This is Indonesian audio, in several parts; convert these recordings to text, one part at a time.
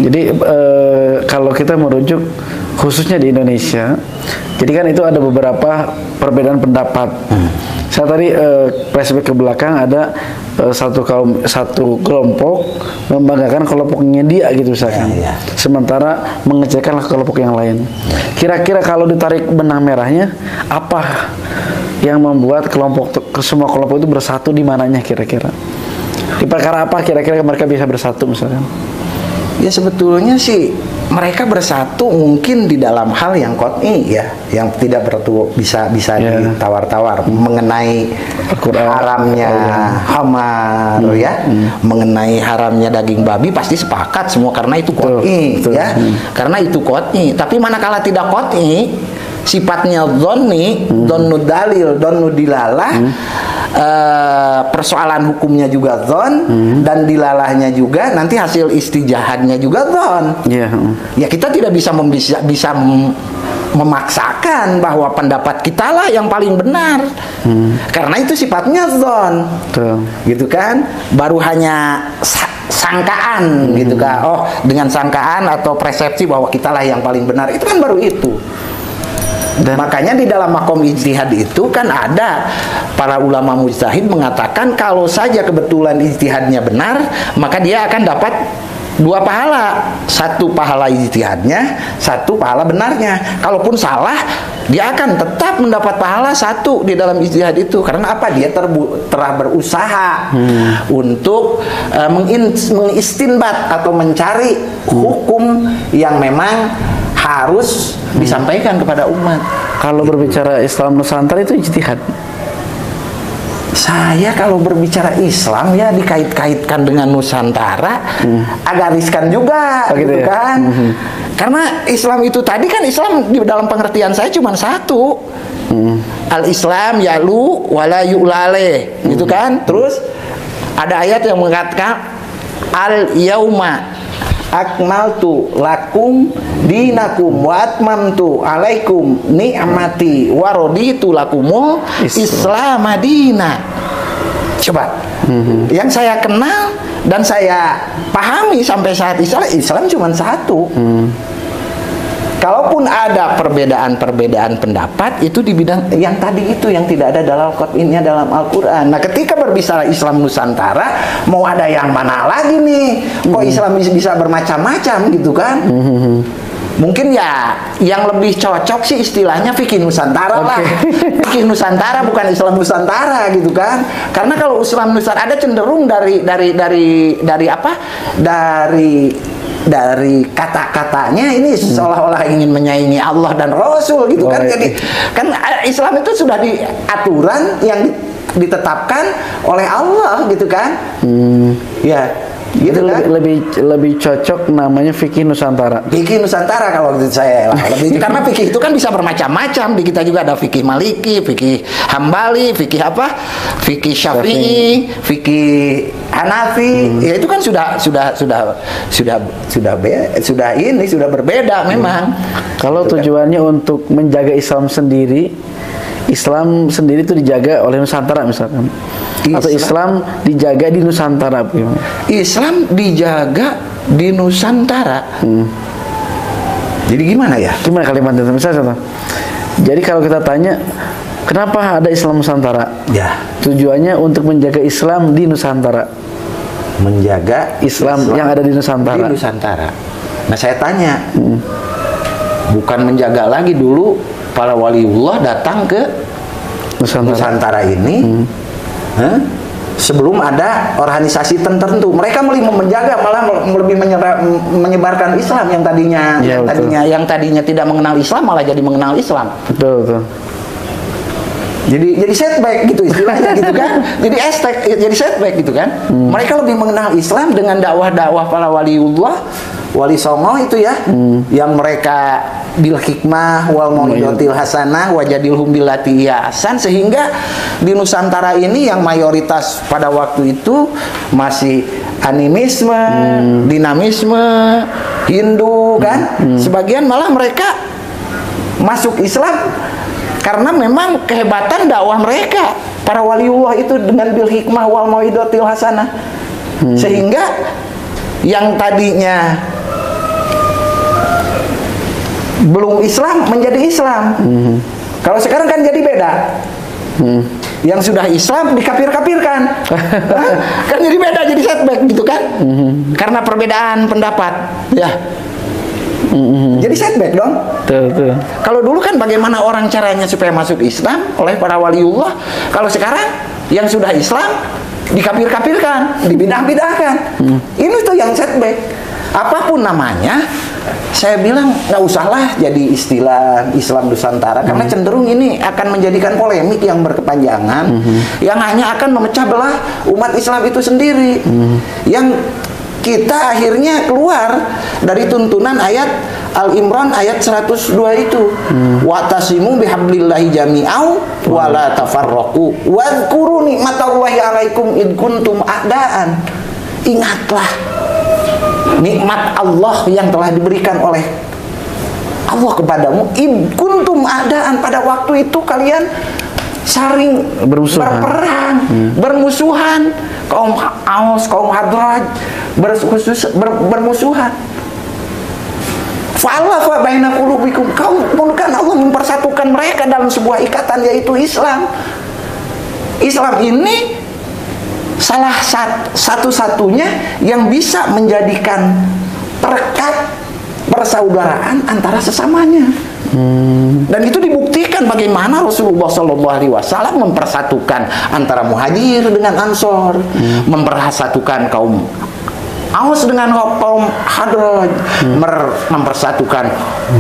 Jadi kalau kita merujuk khususnya di Indonesia, jadi kan itu ada beberapa perbedaan pendapat. Saya tadi flashback ke belakang, ada satu kelompok membanggakan kelompoknya dia gitu misalkan, sementara mengecehkan kelompok yang lain. Kira-kira kalau ditarik benang merahnya, apa yang membuat semua kelompok itu bersatu di mananya kira-kira? Di perkara apa kira-kira mereka bisa bersatu misalkan? Ya sebetulnya sih mereka bersatu mungkin di dalam hal yang qat'i ya, yang tidak bisa ditawar-tawar, mengenai haramnya khamar ya, mengenai haramnya daging babi pasti sepakat semua karena itu qat'i ya, karena itu qat'i. Tapi manakala tidak qat'i, sifatnya dhonni, dhonnud dalil, dhonnud dilalah, persoalan hukumnya juga dhon, dan dilalahnya juga nanti hasil istijahadnya juga dhon. Ya kita tidak bisa memaksakan bahwa pendapat kita lah yang paling benar, karena itu sifatnya dhon, gitu kan. Baru hanya sangkaan gitu kan, oh dengan sangkaan atau persepsi bahwa kita lah yang paling benar, itu kan baru itu. Dan makanya di dalam makom ijtihad itu kan ada para ulama mujtahid mengatakan kalau saja kebetulan ijtihadnya benar, maka dia akan dapat 2 pahala, 1 pahala ijtihadnya, 1 pahala benarnya. Kalaupun salah, dia akan tetap mendapat pahala 1 di dalam ijtihad itu. Karena apa? Dia telah berusaha untuk mengistinbat atau mencari hukum yang memang harus disampaikan kepada umat. Kalau berbicara Islam Nusantara itu ijtihad. Saya kalau berbicara Islam ya dikait-kaitkan dengan Nusantara, agak riskan juga, gitu ya? Kan? Karena Islam itu tadi kan Islam di dalam pengertian saya cuma 1. Al-Islam yalu wala yu'lale, gitu kan? Terus ada ayat yang mengatakan al-yauma akmaltu lakum dinakum wa atmamtu alaikum ni'mati wa raditu lakumul Islam madina. Coba, yang saya kenal dan saya pahami sampai saat Islam cuma 1. Kalaupun ada perbedaan-perbedaan pendapat itu di bidang yang tadi itu yang tidak ada dalam qat'innya dalam Al-Qur'an. Nah, ketika berbicara Islam Nusantara, mau ada yang mana lagi nih? Kok Islam bisa bermacam-macam gitu kan? Mungkin ya yang lebih cocok sih istilahnya fikih Nusantara lah. Fikih Nusantara bukan Islam Nusantara gitu kan? Karena kalau Islam Nusantara ada cenderung dari apa? Dari kata-katanya ini seolah-olah ingin menyaingi Allah dan Rasul gitu kan. Jadi kan Islam itu sudah diaturan yang ditetapkan oleh Allah gitu kan. Ya gitu kan? lebih cocok namanya fikih Nusantara. Fikih Nusantara kalau menurut saya lebih, karena fikih itu kan bisa bermacam-macam. Di kita juga ada fikih Maliki, fikih Hambali, fikih apa? Fikih Syafi'i, fikih Hanafi. Ya itu kan sudah berbeda memang. Kalau gitu tujuannya kan untuk menjaga Islam sendiri itu dijaga oleh Nusantara misalkan. Atau Islam dijaga di Nusantara. Islam dijaga di Nusantara. Jadi gimana ya? Gimana kalimatnya? Misalnya, jadi kalau kita tanya, kenapa ada Islam Nusantara? Ya. Tujuannya untuk menjaga Islam di Nusantara. Menjaga Islam yang ada di Nusantara. Di Nusantara. Nah saya tanya, bukan menjaga lagi dulu para waliullah datang ke Nusantara ini. Sebelum ada organisasi tertentu, mereka menjaga, malah lebih menyebarkan Islam yang tadinya tidak mengenal Islam malah jadi mengenal Islam. Betul. Jadi setback gitu istilahnya gitu kan. Jadi setback gitu kan. Mereka lebih mengenal Islam dengan dakwah-dakwah para waliullah, wali songo itu ya, yang mereka bil hikmah wal mau'izatil hasanah wajadilhum billati ahsan, sehingga di Nusantara ini yang mayoritas pada waktu itu masih animisme, dinamisme, Hindu kan. Sebagian malah mereka masuk Islam karena memang kehebatan dakwah mereka para waliullah itu dengan bil hikmah wal mau'izatil hasanah, sehingga yang tadinya belum Islam menjadi Islam. Kalau sekarang kan jadi beda. Yang sudah Islam dikafir-kafirkan. Kan jadi beda, jadi setback gitu kan. Karena perbedaan pendapat ya. Jadi setback dong. Betul. Kalau dulu kan bagaimana orang caranya supaya masuk Islam oleh para waliullah. Kalau sekarang yang sudah Islam dikafir-kafirkan, dibidah-bidahkan. Ini tuh yang setback. Apapun namanya, saya bilang nggak usahlah jadi istilah Islam Nusantara, karena cenderung ini akan menjadikan polemik yang berkepanjangan, yang hanya akan memecah belah umat Islam itu sendiri. Yang kita akhirnya keluar dari tuntunan ayat Al-Imran ayat 102 itu. Wa'tasimu bihablillahi jami'au wa la tafarraqu wadhkuru nikmatallahi 'alaikum id kuntum a'daan. Ingatlah nikmat Allah yang telah diberikan oleh Allah kepadamu. Id kuntum a'daan, pada waktu itu kalian saling berperang, bermusuhan. Kaum Aus, kaum Hadraj bermusuhan. Fa'alafa baina qulubikum, kan Allah mempersatukan mereka dalam sebuah ikatan, yaitu Islam. Islam ini salah satu-satunya yang bisa menjadikan perekat persaudaraan antara sesamanya. Dan itu dibuktikan bagaimana Rasulullah SAW mempersatukan antara Muhajir dengan Ansor, mempersatukan kaum Aus dengan kaum Hadraj, mempersatukan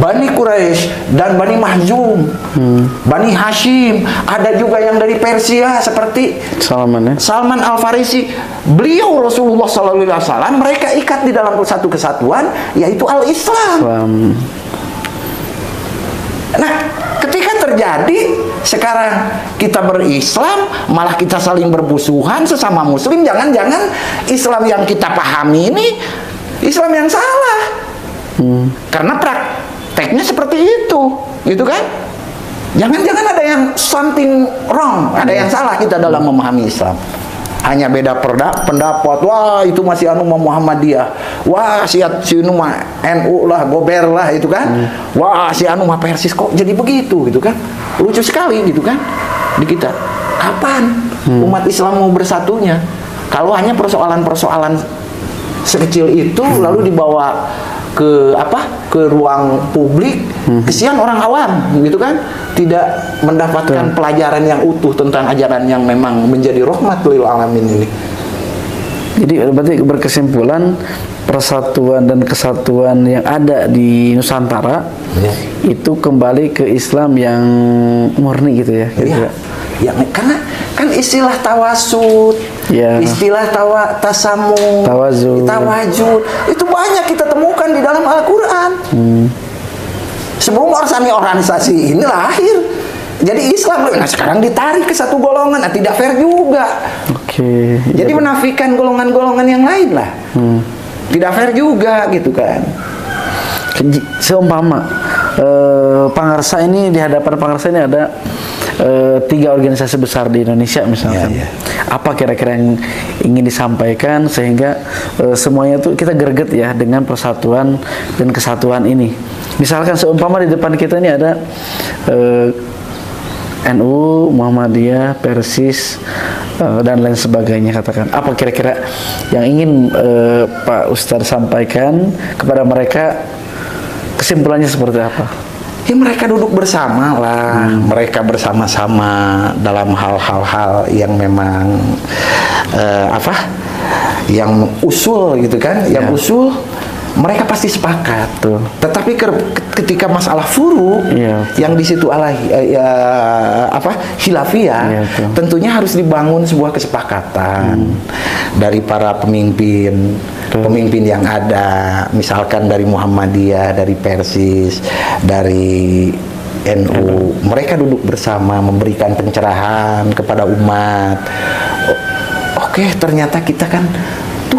Bani Quraisy dan Bani Mahzum, Bani Hashim. Ada juga yang dari Persia seperti Salman Al-Farisi. Beliau Rasulullah SAW, mereka ikat di dalam satu kesatuan, yaitu Al-Islam. Nah, ketika terjadi sekarang kita berislam, malah kita saling bermusuhan sesama muslim, jangan-jangan Islam yang kita pahami ini Islam yang salah. Karena prakteknya seperti itu, gitu kan? Jangan-jangan ada yang something wrong, ada yang salah kita dalam memahami Islam. Hanya beda pendapat. Wah, itu masih anu Muhammadiyah. Wah, si anu mah NU lah, Gober lah, itu kan. Wah, si anu mah Persis, kok jadi begitu, gitu kan. Lucu sekali, gitu kan, di kita. Kapan umat Islam mau bersatunya? Kalau hanya persoalan-persoalan sekecil itu lalu dibawa ke ruang publik, kesian orang awam, gitu kan, tidak mendapatkan pelajaran yang utuh tentang ajaran yang memang menjadi rahmat lil alamin ini. Jadi berarti berkesimpulan, persatuan dan kesatuan yang ada di Nusantara itu kembali ke Islam yang murni, gitu ya. Ya, karena kan istilah tawasud, istilah tawajud, itu banyak kita temukan di dalam Al-Quran. Sebelum organisasi ini lahir, jadi Islam. Nah, sekarang ditarik ke satu golongan, tidak fair juga. Jadi menafikan golongan-golongan yang lain lah. Tidak fair juga, gitu kan. Seumpama Pangarsa ini, di hadapan Pangarsa ini ada 3 organisasi besar di Indonesia misalkan. Apa kira-kira yang ingin disampaikan sehingga semuanya itu kita greget ya dengan persatuan dan kesatuan ini. Misalkan seumpama di depan kita ini ada NU, Muhammadiyah, Persis, dan lain sebagainya, katakan. Apa kira-kira yang ingin Pak Ustadz sampaikan kepada mereka, kesimpulannya seperti apa? Ya, mereka duduk bersama lah, mereka bersama-sama dalam hal-hal yang memang yang usul, gitu kan, yang usul mereka pasti sepakat tuh. Tetapi ketika masalah furu yang di situ khilafiyah, tentunya harus dibangun sebuah kesepakatan dari para pemimpin yang ada, misalkan dari Muhammadiyah, dari Persis, dari NU. Mereka duduk bersama memberikan pencerahan kepada umat. Oke, ternyata kita kan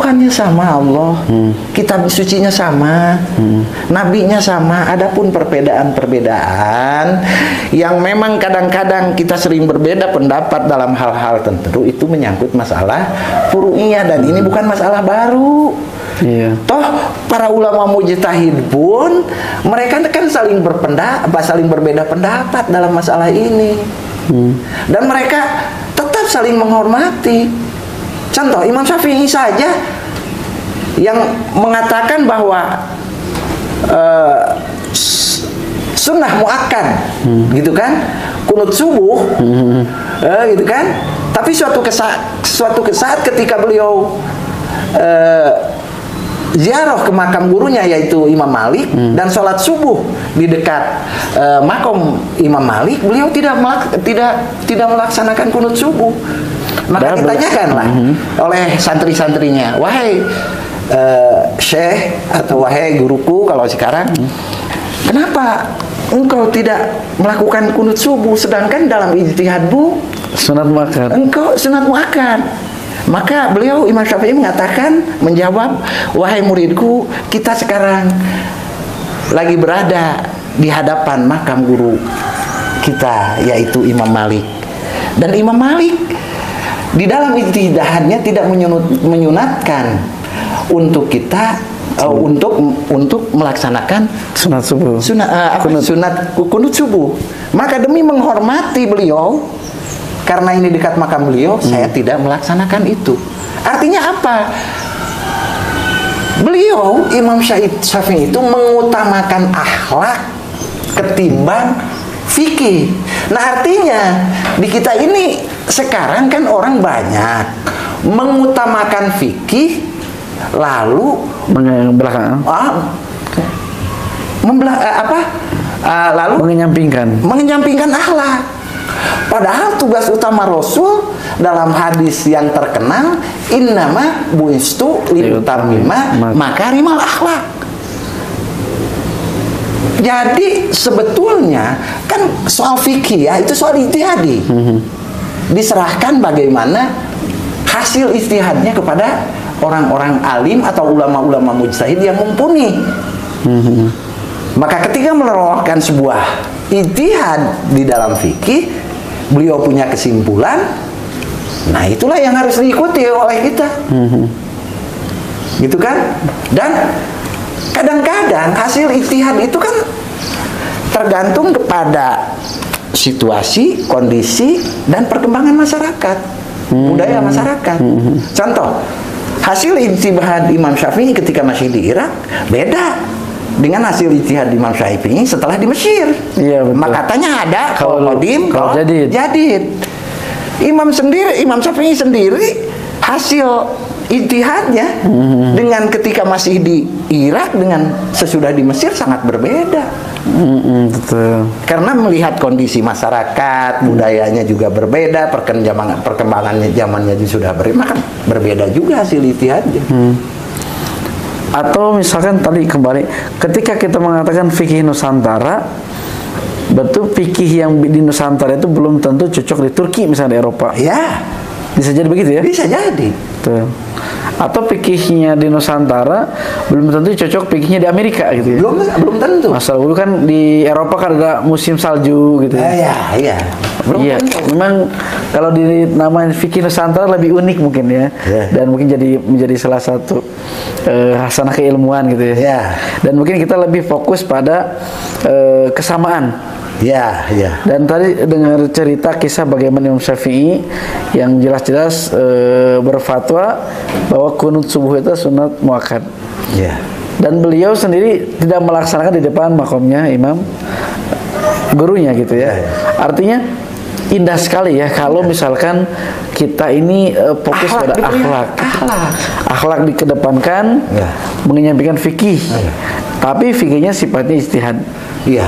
Tuhannya sama Allah, kitab sucinya sama, nabinya sama. Adapun perbedaan-perbedaan yang memang kadang-kadang kita sering berbeda pendapat dalam hal-hal tertentu, itu menyangkut masalah furu'iyah, dan ini bukan masalah baru. Iya. Toh para ulama mujtahid pun mereka kan saling berbeda pendapat dalam masalah ini, dan mereka tetap saling menghormati. Contoh, Imam Syafi'i saja yang mengatakan bahwa sunnah muakkad, gitu kan, kunut subuh, gitu kan. Tapi suatu saat ketika beliau ziarah ke makam gurunya yaitu Imam Malik, dan sholat subuh di dekat makom Imam Malik, beliau tidak melaksanakan kunut subuh. Maka ditanyakanlah oleh santri-santrinya, wahai syekh atau wahai guruku kalau sekarang, kenapa engkau tidak melakukan kunut subuh sedangkan dalam ijtihadmu Sunat muakkad. engkau sunat muakkad? Maka beliau Imam Syafi'i menjawab, wahai muridku, kita sekarang lagi berada di hadapan makam guru kita yaitu Imam Malik, dan Imam Malik di dalam ijtihadnya tidak menyunatkan untuk kita untuk melaksanakan Sunat subuh. sunat kunut subuh. Maka demi menghormati beliau, karena ini dekat makam beliau, saya tidak melaksanakan itu. Artinya apa? Beliau Imam Syafi'i itu mengutamakan akhlak ketimbang fikih. Nah, artinya di kita ini sekarang kan orang banyak mengutamakan fikih lalu belakang. Lalu mengenyampingkan akhlak. Padahal tugas utama Rasul dalam hadis yang terkenal, innama buistu liutammima makarimal akhlak. Jadi sebetulnya kan soal fikih ya, itu soal ijtihadi. Diserahkan bagaimana hasil ijtihadnya kepada orang-orang alim atau ulama-ulama mujtahid yang mumpuni. Maka ketika menerangkan sebuah ijtihad di dalam fikih, beliau punya kesimpulan, nah itulah yang harus diikuti oleh kita. Gitu kan? Dan kadang-kadang hasil ijtihad itu kan tergantung kepada situasi, kondisi, dan perkembangan masyarakat, budaya masyarakat. Contoh, hasil ijtihad Imam Syafi'i ketika masih di Irak beda dengan hasil ijtihad Imam Syafi'i setelah di Mesir. Iya, betul. Maka katanya ada qadim, jadid. Imam Syafi'i sendiri hasil ijtihadnya dengan ketika masih di Irak dengan sesudah di Mesir sangat berbeda. Betul. Karena melihat kondisi masyarakat, budayanya juga berbeda, perkembangannya zamannya juga sudah berbeda juga hasil ijtihadnya. Atau misalkan tadi kembali, ketika kita mengatakan fikih Nusantara, betul fikih yang di Nusantara itu belum tentu cocok di Turki misalnya, di Eropa. Ya, bisa jadi begitu ya? Bisa jadi. Betul. Atau fikihnya di Nusantara belum tentu cocok fikihnya di Amerika gitu ya? Belum tentu. Masalah dulu kan di Eropa kan ada musim salju gitu ya? Iya. Iya, memang kalau di namanya fikih Nusantara lebih unik mungkin ya, dan mungkin menjadi salah satu hasanah keilmuan gitu ya. Dan mungkin kita lebih fokus pada kesamaan. Ya. Dan tadi dengar cerita kisah bagaimana Imam Syafi'i yang jelas-jelas berfatwa bahwa kunut subuh itu sunat muakkad. Ya. Dan beliau sendiri tidak melaksanakan di depan makomnya Imam gurunya gitu ya. Artinya indah sekali ya kalau misalkan kita ini fokus pada akhlak dikedepankan, mengenyampingkan fikih, tapi fikihnya sifatnya ijtihad. Iya.